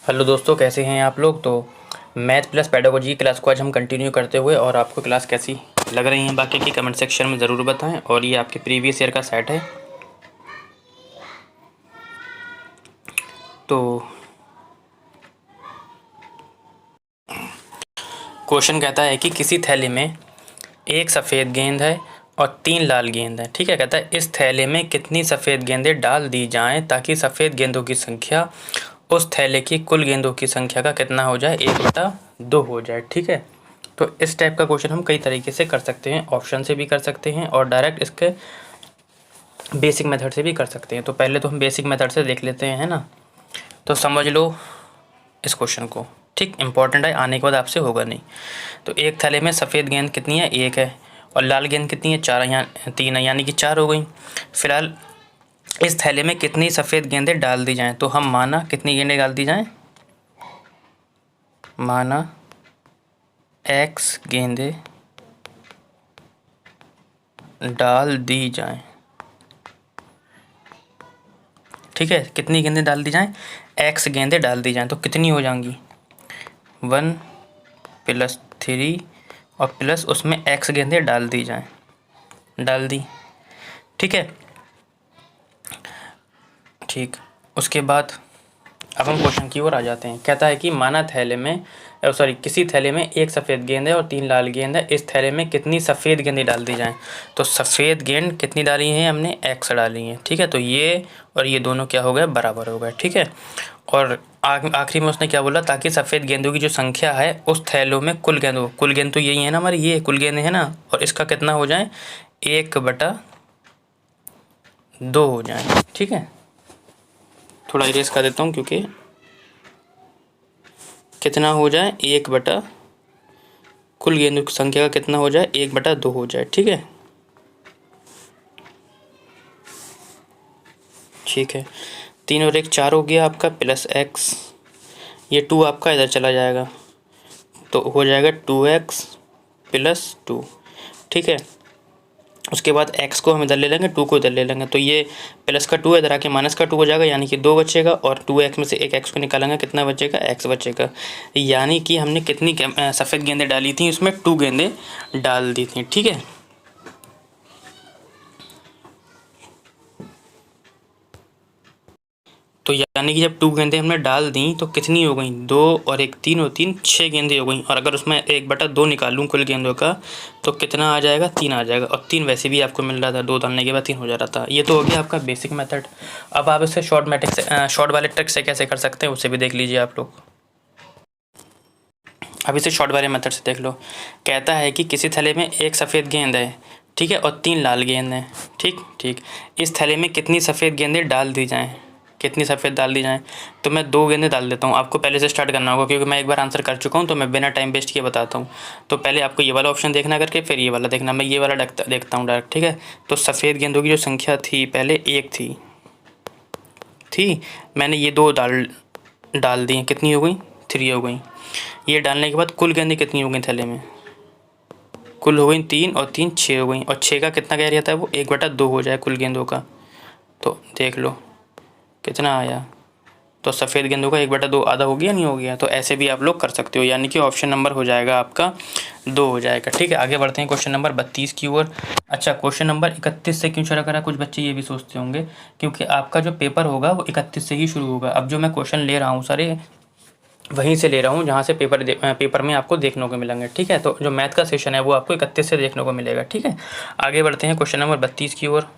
Hello दोस्तों, कैसे हैं आप लोग। तो मैथ प्लस पेडागोजी की क्लास को आज हम कंटिन्यू करते हुए, और आपको क्लास कैसी लग रही हैं बाकी की कमेंट सेक्शन में ज़रूर बताएं। और ये आपके प्रीवियस ईयर का सेट है। तो क्वेश्चन कहता है कि किसी थैली में एक सफ़ेद गेंद है और 3 लाल गेंद है। ठीक है, कहता है इस थैले में कितनी सफ़ेद गेंदें डाल दी जाएं ताकि सफ़ेद गेंदों की संख्या उस थैले की कुल गेंदों की संख्या का कितना हो जाए, 1/2 हो जाए। ठीक है, तो इस टाइप का क्वेश्चन हम कई तरीके से कर सकते हैं। ऑप्शन से भी कर सकते हैं और डायरेक्ट इसके बेसिक मेथड से भी कर सकते हैं। तो पहले तो हम बेसिक मेथड से देख लेते हैं, है ना। तो समझ लो इस क्वेश्चन को, ठीक। इंपॉर्टेंट है, आने के बाद आपसे होगा नहीं। तो एक थैले में सफ़ेद गेंद कितनी है, 1 है, और लाल गेंद कितनी है, 4 है, 3 है, यानी कि 4 हो गई। फिलहाल इस थैले में कितनी सफ़ेद गेंदें डाल दी जाएं, तो हम माना कितनी गेंदें डाल दी जाएं, माना x गेंदें डाल दी जाएं। ठीक है, कितनी गेंदें डाल दी जाएं, x गेंदें डाल दी जाएं। तो कितनी हो जाएंगी, 1 + 3 और प्लस उसमें x गेंदें डाल दी जाएं, डाल दी। ठीक है, ठीक। उसके बाद अब हम क्वेश्चन की ओर आ जाते हैं। कहता है कि माना थैले में किसी थैले में एक सफ़ेद गेंद है और 3 लाल गेंद है। इस थैले में कितनी सफ़ेद गेंदें डाल दी जाएं। तो सफ़ेद गेंद कितनी डाली हैं हमने, x डाली हैं। ठीक है, तो ये और ये दोनों क्या हो गए, बराबर हो गए। ठीक है, और आखिरी में उसने क्या बोला, ताकि सफ़ेद गेंदों की जो संख्या है उस थैलों में कुल गेंद तो यही है ना हमारी, ये कुल गेंद है ना, और इसका कितना हो जाए, 1/2 हो जाए। ठीक है, थोड़ा इरेज कर देता हूँ क्योंकि कितना हो जाए, 1/, कुल गेंदों की संख्या का कितना हो जाए, 1/2 हो जाए। ठीक है, ठीक है। 3 और 1 4 हो गया आपका, प्लस x, ये 2 आपका इधर चला जाएगा तो हो जाएगा 2x + 2। ठीक है, उसके बाद x को हम इधर ले लेंगे, 2 को इधर ले लेंगे, तो ये प्लस का 2 इधर आके माइनस का 2 हो जाएगा, यानी कि 2 बचेगा। और 2x में से एक x को निकालेंगे, कितना बचेगा, x बचेगा। यानी कि हमने कितनी सफ़ेद गेंदें डाली थी, उसमें 2 गेंदें डाल दी थी। ठीक है, तो यानी कि जब 2 गेंदें हमने डाल दी तो कितनी हो गई, 2 और 1 3 और 3 6 गेंदें हो गई। और अगर उसमें 1/2 निकालूं कुल गेंदों का तो कितना आ जाएगा, 3 आ जाएगा। और 3 वैसे भी आपको मिल रहा था, 2 डालने के बाद 3 हो जा रहा था। ये तो हो गया आपका बेसिक मेथड। अब आप इसे शॉर्ट वाले ट्रिक से कैसे कर सकते हैं उसे भी देख लीजिए आप लोग। अब इसे शॉर्ट वाले मेथड से देख लो। कहता है कि किसी थैले में एक सफ़ेद गेंद है, ठीक है, और 3 लाल गेंद हैं। ठीक ठीक, इस थैले में कितनी सफ़ेद गेंदें डाल दी जाएं, कितनी सफ़ेद डाल दी जाएं। तो मैं 2 गेंदें डाल देता हूँ, आपको पहले से स्टार्ट करना होगा क्योंकि मैं एक बार आंसर कर चुका हूँ, तो मैं बिना टाइम वेस्ट किए बताता हूँ। तो पहले आपको ये वाला ऑप्शन देखना करके फिर ये वाला देखना। मैं ये वाला देखता हूँ डायरेक्ट। ठीक है, तो सफ़ेद गेंदों की जो संख्या थी पहले 1 थी, मैंने ये 2 डाल दी, कितनी हो गई, 3 हो गई। ये डालने के बाद कुल गेंदें कितनी हो गई थैले में, कुल हो गई 3 और 3 6 हो गई। और 6 का कितना कह रहा था वो, 1/2 हो जाए कुल गेंदों का। तो देख लो कितना आया, तो सफ़ेद गेंदों का 1/2 आधा हो गया, नहीं हो गया। तो ऐसे भी आप लोग कर सकते हो, यानी कि ऑप्शन नंबर हो जाएगा आपका 2 हो जाएगा। ठीक है, आगे बढ़ते हैं क्वेश्चन नंबर 32 की ओर। अच्छा, क्वेश्चन नंबर 31 से क्यों शुरू करा, कुछ बच्चे ये भी सोचते होंगे क्योंकि आपका जो पेपर होगा वो 31 से ही शुरू होगा। अब जो मैं क्वेश्चन ले रहा हूँ सारे वहीं से ले रहा हूँ जहाँ से पेपर में आपको देखने को मिलेंगे। ठीक है, तो जो मैथ का सेशन है वो आपको 31 से देखने को मिलेगा। ठीक है, आगे बढ़ते हैं क्वेश्चन नंबर 32 की ओर।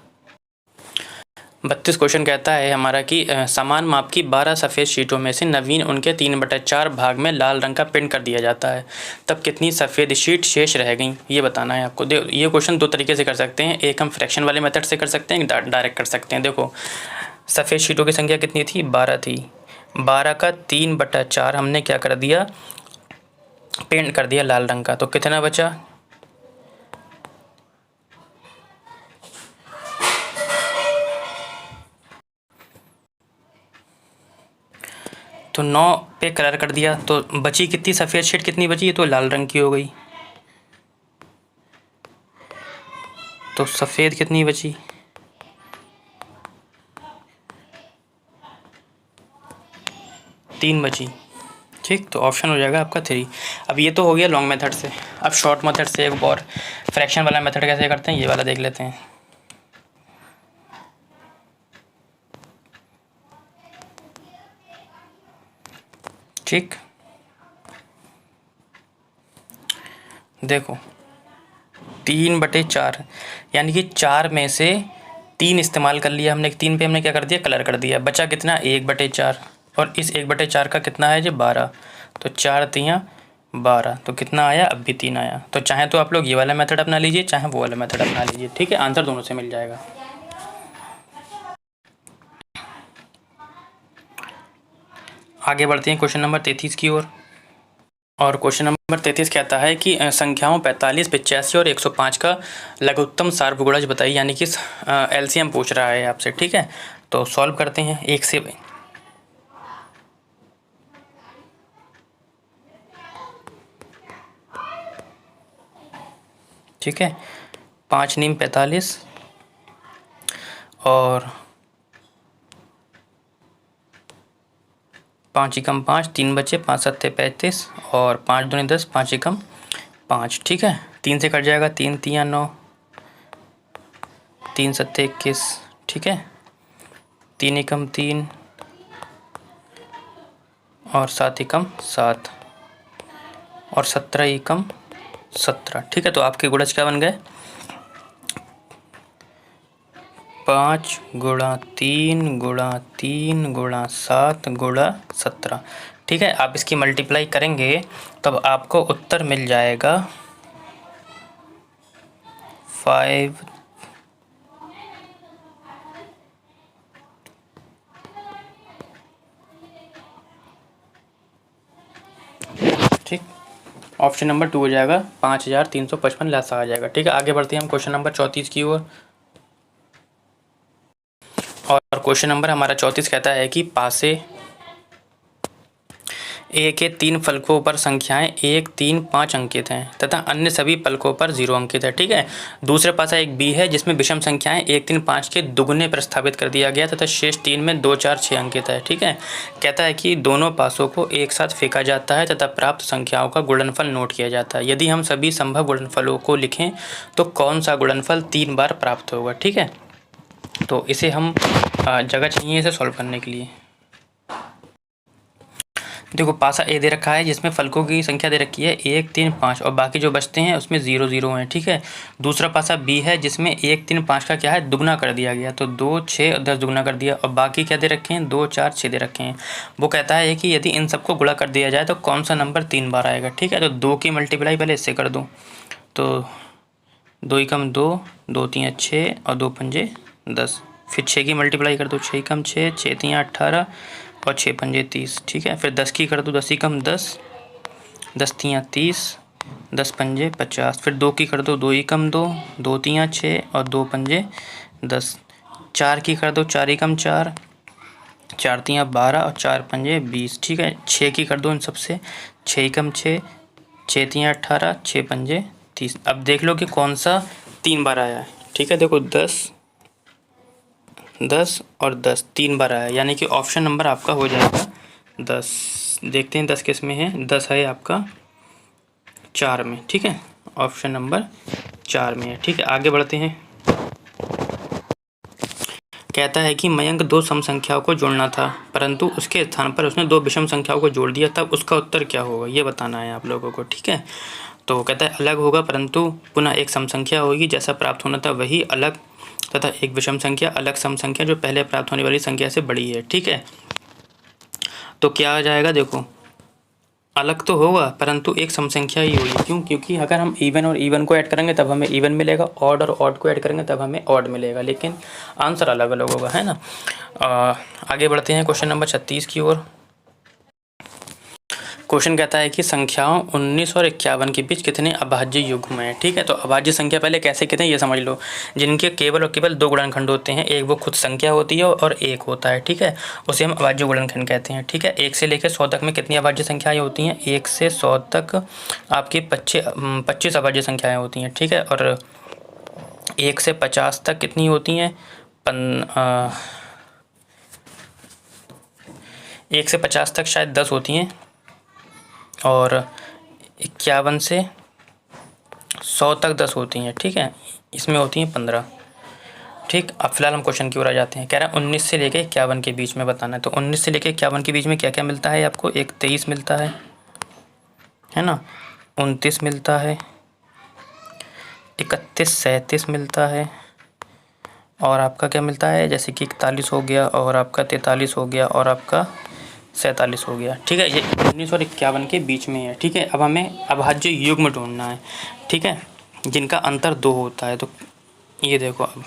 32 क्वेश्चन कहता है हमारा कि समान माप की 12 सफ़ेद शीटों में से नवीन उनके 3/4 भाग में लाल रंग का प्रिंट कर दिया जाता है, तब कितनी सफ़ेद शीट शेष रह गई, ये बताना है आपको। ये क्वेश्चन 2 तरीके से कर सकते हैं, एक हम फ्रैक्शन वाले मेथड से कर सकते हैं, डायरेक्ट कर सकते हैं। देखो, सफ़ेद शीटों की संख्या कितनी थी, 12 थी। 12 का 3/4 हमने क्या कर दिया, पेंट कर दिया लाल रंग का, तो कितना बचा, तो 9 पे कलर कर दिया। तो बची कितनी सफ़ेद शीट, कितनी बची, ये तो लाल रंग की हो गई। तो सफ़ेद कितनी बची, 3 बची। ठीक, तो ऑप्शन हो जाएगा आपका 3। अब ये तो हो गया लॉन्ग मेथड से। अब शॉर्ट मेथड से एक और फ्रैक्शन वाला मेथड कैसे करते हैं ये वाला देख लेते हैं। ठीक, देखो 3/4 यानी कि 4 में से 3 इस्तेमाल कर लिया हमने। 3 पे हमने क्या कर दिया, कलर कर दिया। बचा कितना, 1/4, और इस 1/4 का कितना है जी 12, तो 4 तियाँ 12, तो कितना आया, अब भी 3 आया। तो चाहे तो आप लोग ये वाला मेथड अपना लीजिए, चाहे वो वाला मेथड अपना लीजिए। ठीक है, आंसर दोनों से मिल जाएगा। आगे बढ़ते हैं क्वेश्चन नंबर 33 की ओर। और क्वेश्चन नंबर 33 कहता है कि संख्याओं 45, 85 और 105 का लघुत्तम सार्वगुणज बताइए, यानी कि एलसीएम पूछ रहा है आपसे। ठीक है, तो सॉल्व करते हैं एक से। ठीक है, 5 नीम 45 और 5 एकम 5, 3 बचे, 5 सत्ते 35 और 5 दूनी 10, 5 एकम 5। ठीक है, 3 से कट जाएगा, 3 तियाँ 9, 3 सत्ते 21। ठीक है, 3 एकम 3 और 7 एकम 7 और 17 एकम 17। ठीक है, तो आपके गुणज क्या बन गए, 5 गुणा 3 गुणा 3 गुणा 7 गुणा 17। ठीक है, आप इसकी मल्टीप्लाई करेंगे तब आपको उत्तर मिल जाएगा 5। ठीक, ऑप्शन नंबर 2 हो जाएगा, 5355 लासा आ जाएगा। ठीक है, आगे बढ़ते हैं हम क्वेश्चन नंबर 34 की ओर। और क्वेश्चन नंबर हमारा 34 कहता है कि पासे ए के 3 फलकों पर संख्याएं 1, 3, 5 अंकित हैं तथा अन्य सभी फलकों पर 0 अंकित है। ठीक है, दूसरे पासा एक बी है जिसमें विषम संख्याएं 1, 3, 5 के दुगुने प्रस्तावित कर दिया गया तथा शेष 3 में 2, 4, 6 अंकित है। ठीक है, कहता है कि दोनों पासों को एक साथ फेंका जाता है तथा प्राप्त संख्याओं का गुणनफल नोट किया जाता है। यदि हम सभी संभव गुणनफलों को लिखें तो कौन सा गुणनफल 3 बार प्राप्त होगा। ठीक है, तो इसे हम जगह चाहिए इसे सॉल्व करने के लिए। देखो पासा ए दे रखा है जिसमें फलकों की संख्या दे रखी है 1, 3, 5 और बाकी जो बचते हैं उसमें 0, 0 हैं। ठीक है, दूसरा पासा बी है जिसमें 1, 3, 5 का क्या है, दुगना कर दिया गया, तो 2, 6 और 10 दुगना कर दिया, और बाकी क्या दे रखे हैं, 2, 4, 6 दे रखे हैं। वो कहता है कि यदि इन सबको गुणा कर दिया जाए तो कौन सा नंबर 3 बार आएगा। ठीक है, तो 2 की मल्टीप्लाई पहले इससे कर दूँ, तो 2 एकम 2, 2 तियाँ 6 और 2 पंजे 10। फिर 6 की मल्टीप्लाई कर दो, 6 एकम 6, 6 तियाँ 18 और 6 पंजे 30। ठीक है, फिर 10 की कर दो, 10 एकम 10, 10 तियाँ 30, 10 पंजे 50। फिर 2 की कर दो, 2 एकम 2, 2 तियाँ 6 और 2 पंजे 10। 4 की कर दो, 4 एकम 4, 4 तियाँ 12 और 4 पंजे 20। ठीक है, 6 की कर दो इन सबसे, 6 एकम 6, 6 तियाँ 18, 6 पंजे 30। अब देख लो कि कौन सा 3 बार आया है। ठीक है, देखो 10, 10 और 10 3 बार आया, यानी कि ऑप्शन नंबर आपका हो जाएगा 10। देखते हैं 10 किस में है, 10 है आपका 4 में। ठीक है, ऑप्शन नंबर 4 में है। ठीक है, आगे बढ़ते हैं। कहता है कि मयंक 2 सम संख्याओं को जोड़ना था परंतु उसके स्थान पर उसने 2 विषम संख्याओं को जोड़ दिया, तब उसका उत्तर क्या होगा ये बताना है आप लोगों को। ठीक है, तो कहता है अलग होगा परंतु पुनः एक सम संख्या होगी, जैसा प्राप्त होना था वही अलग, तथा एक विषम संख्या अलग सम संख्या जो पहले प्राप्त होने वाली संख्या से बड़ी है। ठीक है, तो क्या आ जाएगा, देखो अलग तो होगा परंतु एक सम संख्या ही होगी। क्यों, क्योंकि अगर हम इवन और इवन को ऐड करेंगे तब हमें इवन मिलेगा, ऑड और ऑड को ऐड करेंगे तब हमें ऑड मिलेगा, लेकिन आंसर अलग अलग होगा, है ना। आगे बढ़ते हैं क्वेश्चन नंबर 36 की ओर। क्वेश्चन कहता है कि संख्याओं 19 और 51 के बीच कितने अभाज्य युग्म हैं। ठीक है, तो अभाज्य संख्या पहले कैसे कहते हैं ये समझ लो, जिनके केवल और केवल 2 गुणनखंड होते हैं, एक वो खुद संख्या होती है और एक होता है। ठीक है, उसे हम अभाज्य गुणनखंड कहते हैं। ठीक है, 1 से लेकर 100 तक में कितनी अभाज्य संख्याएं होती हैं, 1 से 100 तक आपकी 25 अभाज्य संख्याएँ होती हैं। ठीक है, और 1 से 50 तक कितनी होती हैं, 1 से 50 तक शायद 10 होती हैं और 51 से 100 तक 10 होती हैं, ठीक है, इसमें होती हैं 15। ठीक, अब फिलहाल हम क्वेश्चन की ओर आ जाते हैं। कह रहा है 19 से लेके 51 के बीच में बताना है। तो 19 से लेके 51 के बीच में क्या क्या मिलता है आपको? एक 23 मिलता है ना, 29 मिलता है, 31 37 मिलता है, और आपका क्या मिलता है, जैसे कि 41 हो गया, और आपका 43 हो गया, और आपका 47 हो गया। ठीक है, ये 19 और 51 के बीच में है। ठीक है, अब हमें अभाज्य युग्म ढूंढना है, ठीक है, जिनका अंतर 2 होता है। तो ये देखो, अब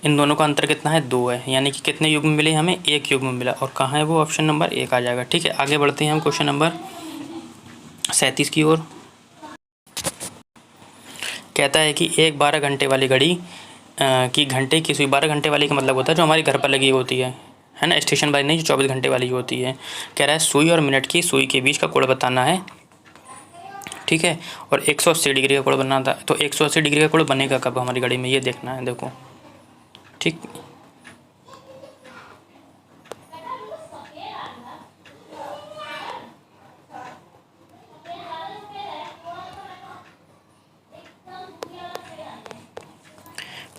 इन दोनों का अंतर कितना है? 2 है, यानी कि कितने युग्म मिले हमें? 1 युग्म मिला, और कहाँ है वो? ऑप्शन नंबर 1 आ जाएगा। ठीक है, आगे बढ़ते हैं हम क्वेश्चन नंबर 37 की ओर। कहता है कि एक 12 घंटे वाली घड़ी की घंटे की सुई, 12 घंटे वाली का मतलब होता है जो हमारी घर पर लगी होती है ना, स्टेशन वाली नहीं, जो 24 घंटे वाली होती है। कह रहा है सुई और मिनट की सुई के बीच का कोण बताना है, ठीक है, और 180 डिग्री का कोण बनना था। तो 180 डिग्री का कोण बनेगा कब हमारी घड़ी में, ये देखना है। देखो, ठीक,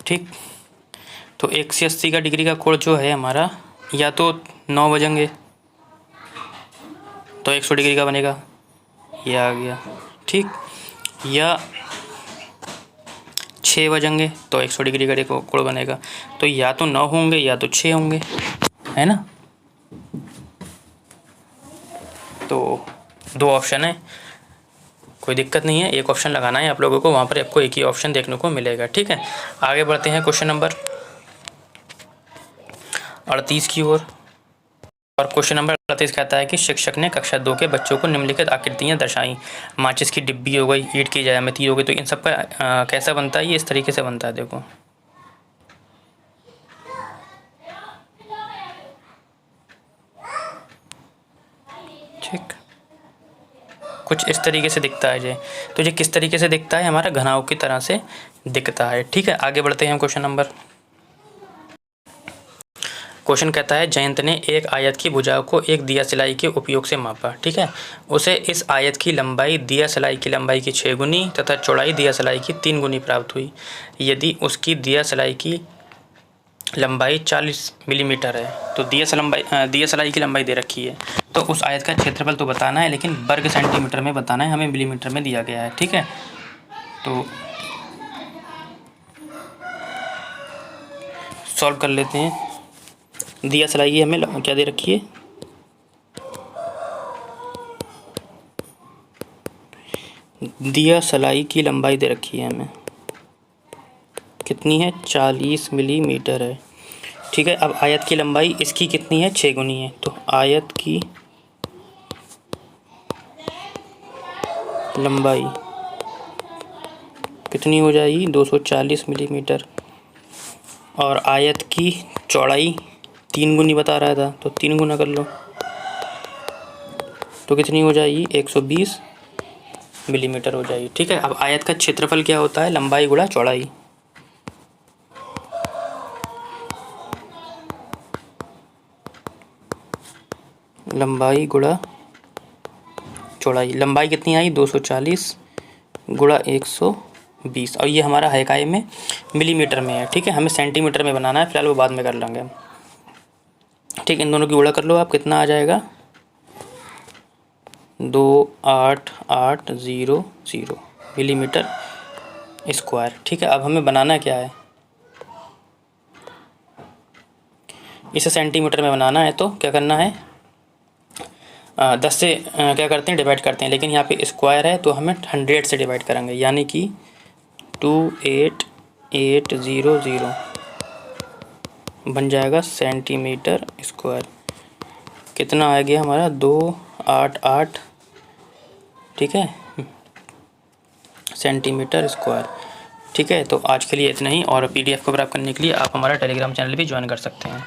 ठीक, तो 180 का डिग्री का कोण जो है हमारा, या तो 9 बजेंगे तो 100 डिग्री का बनेगा, ये आ गया, ठीक, या 6 बजेंगे तो 100 डिग्री का कोण बनेगा। तो या तो 9 होंगे या तो 6 होंगे, है ना। तो 2 ऑप्शन है, कोई दिक्कत नहीं है, एक ऑप्शन लगाना है आप लोगों को, वहाँ पर आपको एक ही ऑप्शन देखने को मिलेगा। ठीक है, आगे बढ़ते हैं क्वेश्चन नंबर 38 की ओर। और क्वेश्चन नंबर 38 कहता है कि शिक्षक ने कक्षा 2 के बच्चों को निम्नलिखित आकृतियाँ दर्शाई। माचिस की डिब्बी हो गई, ईंट की ज्यामिति हो गई, तो इन सब का कैसा बनता है? ये इस तरीके से बनता है, देखो, ठीक, कुछ इस तरीके से दिखता है। तो ये किस तरीके से दिखता है? हमारा घनाव की तरह से दिखता है। ठीक है, आगे बढ़ते हैं हम क्वेश्चन नंबर। क्वेश्चन कहता है जयंत ने एक आयत की भुजाओं को एक दिया सिलाई के उपयोग से मापा। ठीक है, उसे इस आयत की लंबाई दिया सिलाई की लंबाई की 6 गुनी तथा चौड़ाई दिया सिलाई की 3 गुनी प्राप्त हुई। यदि उसकी दिया सिलाई की लंबाई 40 मिलीमीटर है, तो दिया सिलाई की लंबाई दे रखी है, तो उस आयत का क्षेत्रफल तो बताना है, लेकिन वर्ग सेंटीमीटर में बताना है, हमें मिलीमीटर में दिया गया है। ठीक है, तो सॉल्व कर लेते हैं। दिया सिलाई की हमें क्या दे रखी है? दिया सिलाई की लंबाई दे रखी है हमें, कितनी है? 40 मिलीमीटर है। ठीक है, अब आयत की लंबाई इसकी कितनी है? 6 गुनी है, तो आयत की लंबाई कितनी हो जाएगी? 240 मिलीमीटर, और आयत की चौड़ाई 3 गुनी बता रहा था, तो 3 गुना कर लो, तो कितनी हो जाएगी? 120 मिलीमीटर हो जाएगी। ठीक है, अब आयत का क्षेत्रफल क्या होता है? लंबाई गुणा चौड़ाई। लंबाई गुणा चौड़ाई, लंबाई कितनी आई? 240 गुणा 120, और ये हमारा है काय में? मिलीमीटर में है। ठीक है, हमें सेंटीमीटर में बनाना है, फिलहाल वो बाद में कर लेंगे। ठीक, इन दोनों की गुणा कर लो आप, कितना आ जाएगा? 28800 मिलीमीटर स्क्वायर। ठीक है, अब हमें बनाना क्या है? इसे सेंटीमीटर में बनाना है, तो क्या करना है? 10 से क्या करते हैं? डिवाइड करते हैं, लेकिन यहाँ पे स्क्वायर है तो हमें 100 से डिवाइड करेंगे, यानी कि 28800 बन जाएगा सेंटीमीटर स्क्वायर। कितना आ गया हमारा? 288, ठीक है, सेंटीमीटर स्क्वायर। ठीक है, तो आज के लिए इतना ही, और PDF को प्राप्त करने के लिए आप हमारा टेलीग्राम चैनल भी ज्वाइन कर सकते हैं।